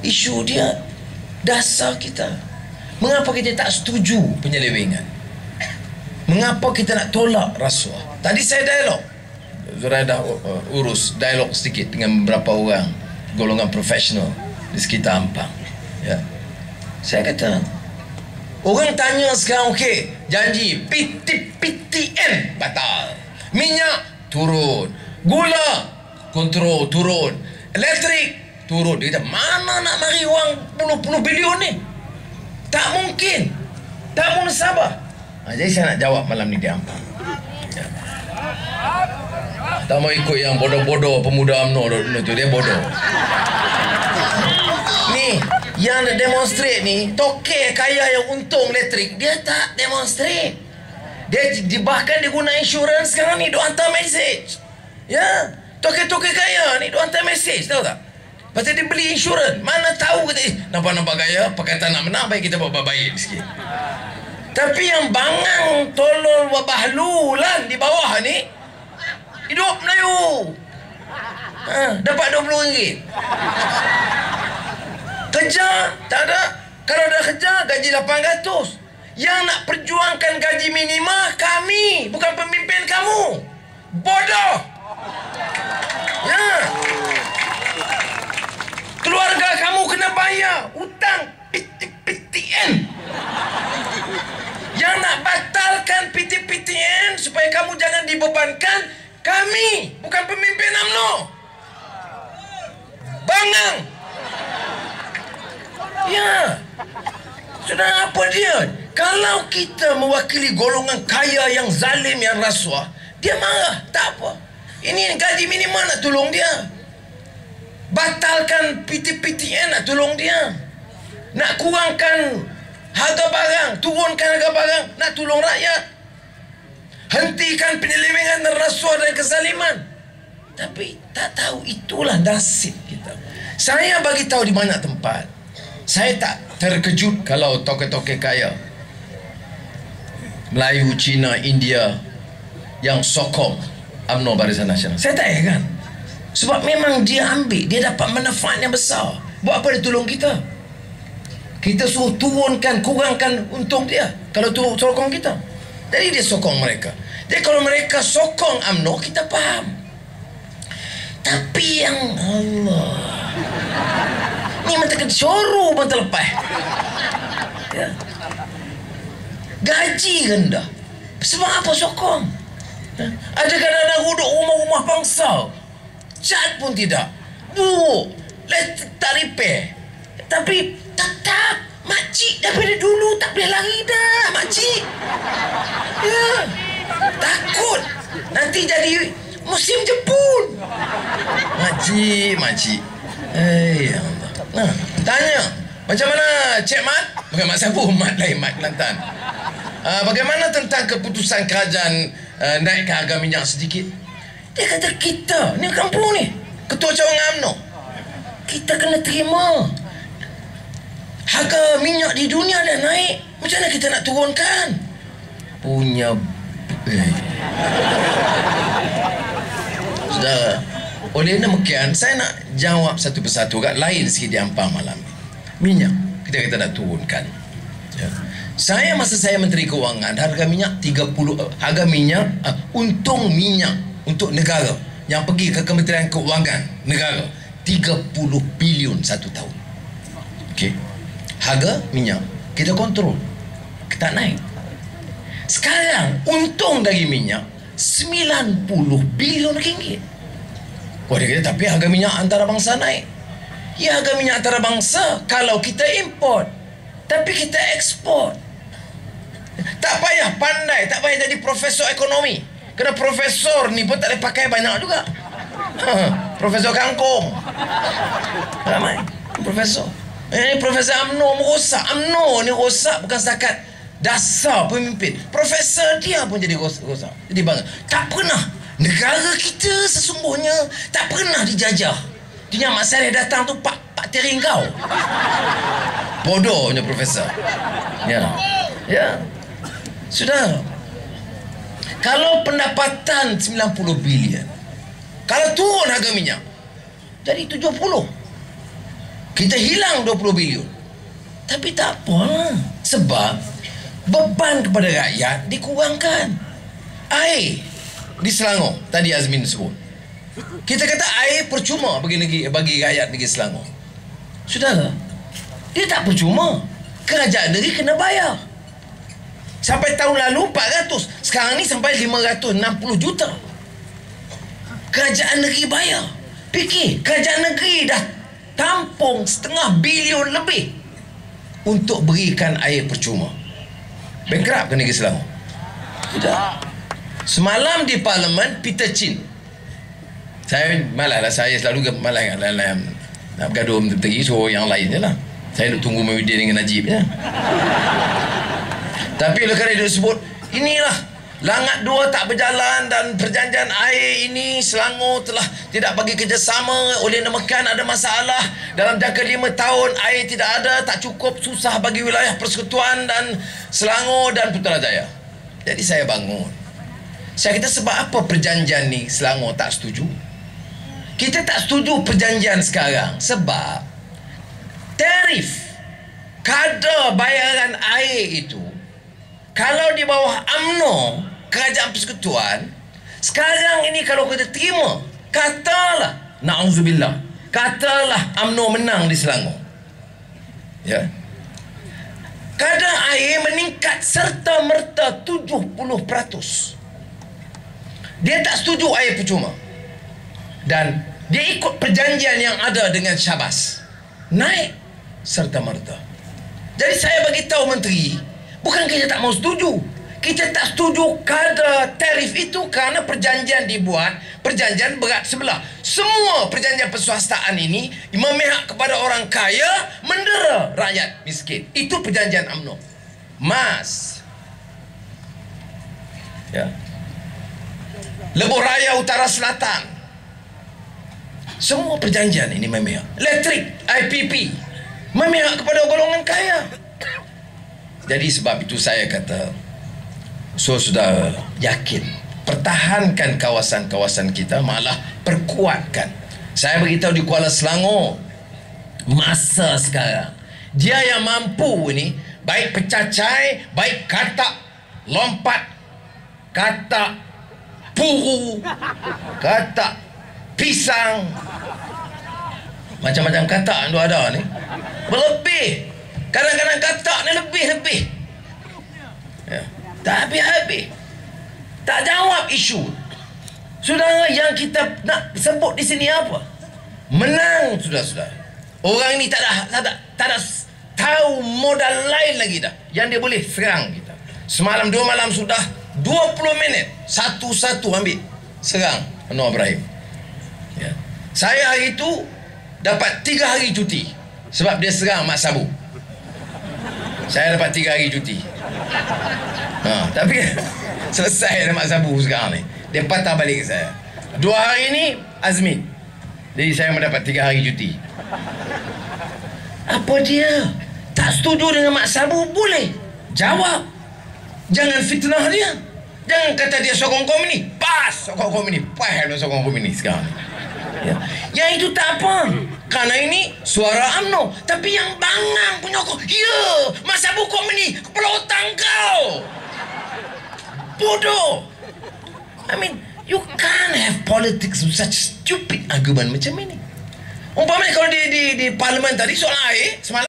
isu dia dasar kita. Mengapa kita tak setuju penyelewengan? Mengapa kita nak tolak rasuah? Tadi saya dialog, saya dah urus dialog sedikit dengan beberapa orang golongan profesional di sekitar Ampang. Ya. Saya kata, orang tanya sekarang, okey, janji PTN batal, minyak turun, gula kontrol turun, elektrik turun. Dia kata, mana nak mari wang puluh-puluh bilion ni? Tak mungkin, tak munasabah. Jadi saya nak jawab malam ni di Ampang. Ya. Tak mau ikut yang bodoh-bodoh pemuda UMNO tu, dia bodoh. Ni yang demonstrate ni, tokek kaya yang untung elektrik, dia tak demonstrate. Dia bahkan dia guna insurans sekarang ni, dia hantar message. Ya, tokek-tokek kaya ni dia hantar message, tahu tak? Pasal dia beli insurans. Mana tahu kata, nampak-nampak kaya, Pakatan nak menang, baik kita buat baik sikit. Tapi yang bangang tolol wabahlulan di bawah ni hidup Melayu. Dapat RM20. Kerja tak ada. Kalau dah kerja gaji 800. Yang nak perjuangkan gaji minima kami, bukan pemimpin kamu. Bodoh. Ya. Keluarga kamu kena bayar hutang PTN. Yang nak batalkan PTN supaya kamu jangan dibebankan kami, bukan pemimpin UMNO. Bangang. Ya. Sudah, apa dia? Kalau kita mewakili golongan kaya yang zalim, yang rasuah, dia marah. Tak apa. Ini gaji minimum nak tolong dia. Batalkan PTN nak tolong dia. Nak kurangkan harga barang, turunkan harga barang, nak tolong rakyat. Hentikan penyelewengan dan rasuah dan kezaliman. Tapi tak tahu, itulah nasib kita. Saya bagi tahu di banyak tempat. Saya tak terkejut kalau tokoh-tokoh kaya Melayu, Cina, India yang sokong UMNO Barisan Nasional. Saya tak heran. Sebab memang dia ambil, dia dapat manfaat yang besar. Buat apa dia tolong kita? Kita suruh turunkan, kurangkan untung dia kalau sokong kita. Jadi dia sokong mereka. Jadi kalau mereka sokong UMNO, kita faham. Tapi yang Allah, ni macam kecoru pun terlepas. Ya. Gaji rendah. Sebab apa sokong? Ya. Ada kadang-kadang duduk rumah-rumah bangsa, cat pun tidak, buruk, tak repair. Tapi tetap makcik daripada dulu tak boleh lari dah makcik. Ya. Takut nanti jadi musim Jepun. Makcik. Ya Allah. Nah, tanya macam mana Cik Mat? Bukan Mat siapa? Mat lain, Mat Kelantan. Bagaimana tentang keputusan kerajaan naikkan harga minyak sedikit? Dia kata kita ni kampung ni, ketua cawangan UMNO, kita kena terima. Harga minyak di dunia dah naik, macam mana kita nak turunkan? Punya Saudara, oleh demikian saya nak jawab satu persatu kat lain sikit di Ampang malam ni. Minyak kita nak turunkan. Ya. Masa saya Menteri Kewangan, harga minyak 30, harga minyak untung minyak untuk negara yang pergi ke Kementerian Kewangan negara 30 bilion satu tahun. Okey. Harga minyak kita kontrol, kita naik. Sekarang untung dari minyak 90 bilion ringgit. Wah, dia kata tapi harga minyak antarabangsa naik. Ya, harga minyak antarabangsa kalau kita import, tapi kita ekspor. Tak payah pandai, tak payah jadi profesor ekonomi. Kerana profesor ni pun tak boleh pakai banyak juga. Profesor kangkung ramai profesor. Profesor UMNO merosak. UMNO ni rosak bukan setakat dasar pemimpin. Profesor dia pun jadi rosak. Jadi bangga. Tak pernah negara kita sesungguhnya tak pernah dijajah. Dia Mak Saleh datang tu pak tering kau. Bodohnya profesor. Ya. Sudah. Kalau pendapatan 90 bilion, kalau turun harga minyak jadi 70. Kita hilang 20 bilion. Tapi tak apa, sebab beban kepada rakyat dikurangkan. Air di Selangor, tadi Azmin sebut, kita kata air percuma bagi rakyat negeri Selangor. Saudara, dia tak percuma. Kerajaan negeri kena bayar. Sampai tahun lalu 400, sekarang ni sampai 560 juta. Kerajaan negeri bayar. Fikir, kerajaan negeri dah tampung 500 bilion lebih untuk berikan air percuma. Bankrupt ke negeri Selangor? Tidak. Semalam di Parlimen, Peter Chin, saya malah saya selalu malah nak bergaduh menteri, so yang lain je lah. Saya duk tunggu Muhyiddin dengan Najib je. Tapi oleh kerana dia sebut, inilah Langat 2 tak berjalan dan perjanjian air ini Selangor telah tidak bagi kerjasama, oleh demikian ada masalah. Dalam jangka 5 tahun air tidak ada, tak cukup, susah bagi wilayah Persekutuan dan Selangor dan Putrajaya. Jadi saya bangun. Saya kata, sebab apa perjanjian ni Selangor tak setuju? Kita tak setuju perjanjian sekarang sebab tarif kadar bayaran air itu, kalau di bawah UMNO, Kerajaan Persekutuan, sekarang ini kalau kita terima, katalah, na'udzubillah, katalah UMNO menang di Selangor, ya, kadar air meningkat serta-merta 70%. Dia tak setuju air percuma. Dan dia ikut perjanjian yang ada dengan Syabas, naik serta-merta. Jadi saya bagi tahu menteri, bukan kita tak mau setuju, kita tak setuju kadar tarif itu kerana perjanjian dibuat, perjanjian berat sebelah. Semua perjanjian perswastaan ini memihak kepada orang kaya, mendera rakyat miskin. Itu perjanjian UMNO. Mas, ya, Lebuh Raya Utara Selatan, semua perjanjian ini memihak. Elektrik, IPP, memihak kepada golongan kaya. Jadi sebab itu saya kata, saudara yakin, pertahankan kawasan-kawasan kita, malah perkuatkan. Saya beritahu di Kuala Selangor, masa sekarang, dia yang mampu ni, baik pecacai, baik katak lompat, katak puru, katak pisang, macam-macam katak yang ada ni, berlebih. Kadang-kadang katak ni lebih-lebih, ya, tak habis-habis, tak jawab isu. Saudara, yang kita nak sebut di sini apa? Menang, saudara-saudara. Orang ni tak ada tahu modal lain lagi dah yang dia boleh serang kita. Semalam 2 malam sudah 20 minit satu-satu ambil serang Anwar Ibrahim, ya. Saya hari itu dapat 3 hari cuti sebab dia serang Mat Sabu. Saya dapat 3 hari cuti. Tapi selesai Mat Sabu sekarang ni, dia patah balik ke saya. 2 hari ni Azmin, jadi saya mendapat 3 hari cuti. Apa dia? Tak setuju dengan Mat Sabu, boleh jawab. Jangan fitnah dia. Jangan kata dia sokong komunis. Pas sokong komunis, pas dia sokong komunis sekarang, ya. Yang itu tak apa, kerana ini suara UMNO. Tapi yang bangang punya kau, ya, Mat Sabu komunis, kepala otak kau bodoh. I mean, you can't have politics with such stupid argument macam ini. Umpamanya kalau di Parlimen tadi soal air semalam,